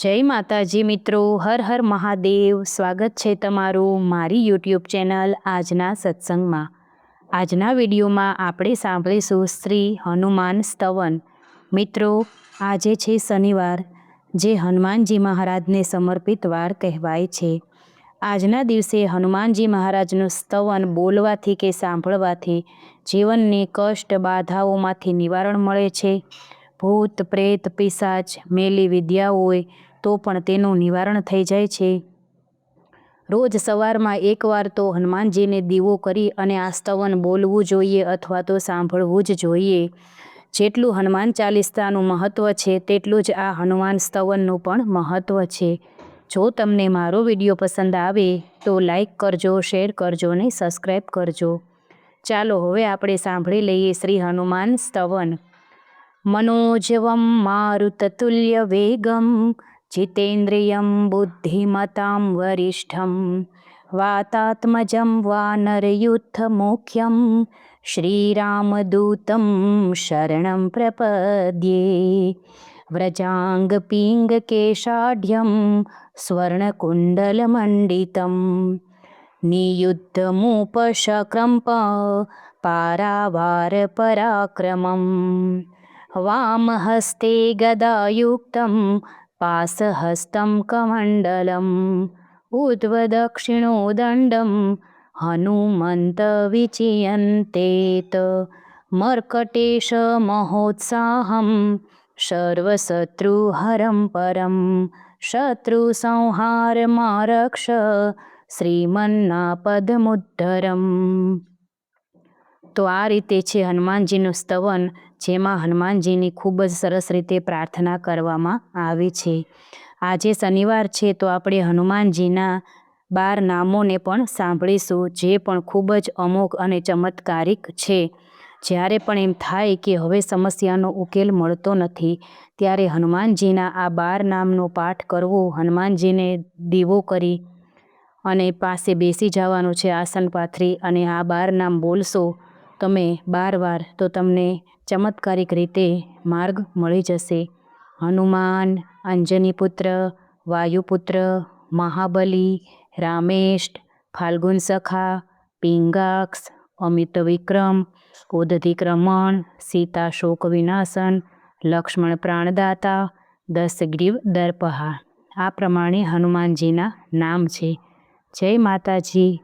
જય માતાજી મિત્રો, હર હર મહાદેવ। સ્વાગત છે તમારું મારી યુટ્યુબ ચેનલ આજના સત્સંગમાં। આજના વિડીયોમાં આપણે સાંભળીશું શ્રી હનુમાન સ્તવન। મિત્રો, આજે છે શનિવાર, જે હનુમાનજી મહારાજને સમર્પિત વાર કહેવાય છે। આજના દિવસે હનુમાનજી મહારાજનું સ્તવન બોલવાથી કે સાંભળવાથી જીવનની કષ્ટ બાધાઓમાંથી નિવારણ મળે છે। ભૂત પ્રેત પિશાચ મેલી વિદ્યા હોય તો પણ તેનું નિવારણ થઈ જાય છે। રોજ સવારમાં એકવાર તો હનુમાનજીને દીવો કરી અને આ સ્તવન બોલવું જોઈએ અથવા તો સાંભળવું જ જોઈએ। જેટલું હનુમાન ચાલીસાનું મહત્ત્વ છે તેટલું જ આ હનુમાન સ્તવનનું પણ મહત્ત્વ છે। જો તમને મારો વિડીયો પસંદ આવે તો લાઈક કરજો, શેર કરજો અને સબસ્ક્રાઈબ કરજો। ચાલો હવે આપણે સાંભળી લઈએ શ્રી હનુમાન સ્તવન। મનોજવમ મારુતતુલ્ય વેગમ જીતેન્દ્રિયમ બુદ્ધિમતામ વરિષ્ઠમ વાતાત્મજમ વાનરયુદ્ધ મુખ્યમ શ્રીરામદૂતમ શરણમ પ્રપદ્યે। વ્રજાંગ પિંગ કેશાઢ્યમ સ્વર્ણકુંડલમંડિતમ નિયુદ્ધમુપશક્રમ્પ પારાવાર પરાક્રમમ વામહસ્તે ગદાયુક્તમ પાસહસ્તમ કમંડલમ ઉર્ધ્વદક્ષિણોદંડમ હનુમંત વિચિયન્તેત મર્કટેશ મહોત્સાહમ સર્વશત્રુહરમ પરમ શત્રુસંહારમારક્ષ શ્રીમન્નાપદમુદ્ધરમ। તો આ રીતે છે હનુમાનજીનું સ્તવન, જેમાં હનુમાનજીની ખૂબ જ સરસ રીતે પ્રાર્થના કરવામાં આવી છે। આજે શનિવાર છે તો આપણે હનુમાનજીના 12 નામોને પણ સાંભળીશું, જે પણ ખૂબ જ અમોઘ અને ચમત્કારિક છે। જ્યારે પણ એમ થાય કે હવે સમસ્યાનો ઉકેલ મળતો નથી, ત્યારે હનુમાનજીના આ 12 નામનો પાઠ કરવો, હનુમાનજીને દીવો કરી અને પાસે બેસી જવાનું છે આસન પાથરી, અને આ 12 નામ બોલશો તમે 12 વાર તો તમને ચમત્કારિક રીતે માર્ગ મળી જશે। હનુમાન, અંજનીપુત્ર, વાયુપુત્ર, મહાબલી, રામેષ્ટ, ફાલ્ગુન સખા, પિંગાક્ષ, અમિત વિક્રમ, ઉદધિક્રમણ, સીતા શોક વિનાશન, લક્ષ્મણ પ્રાણદાતા, દશગ્રીવ દર્પહા। આ પ્રમાણે હનુમાનજીના નામ છે। જય માતાજી।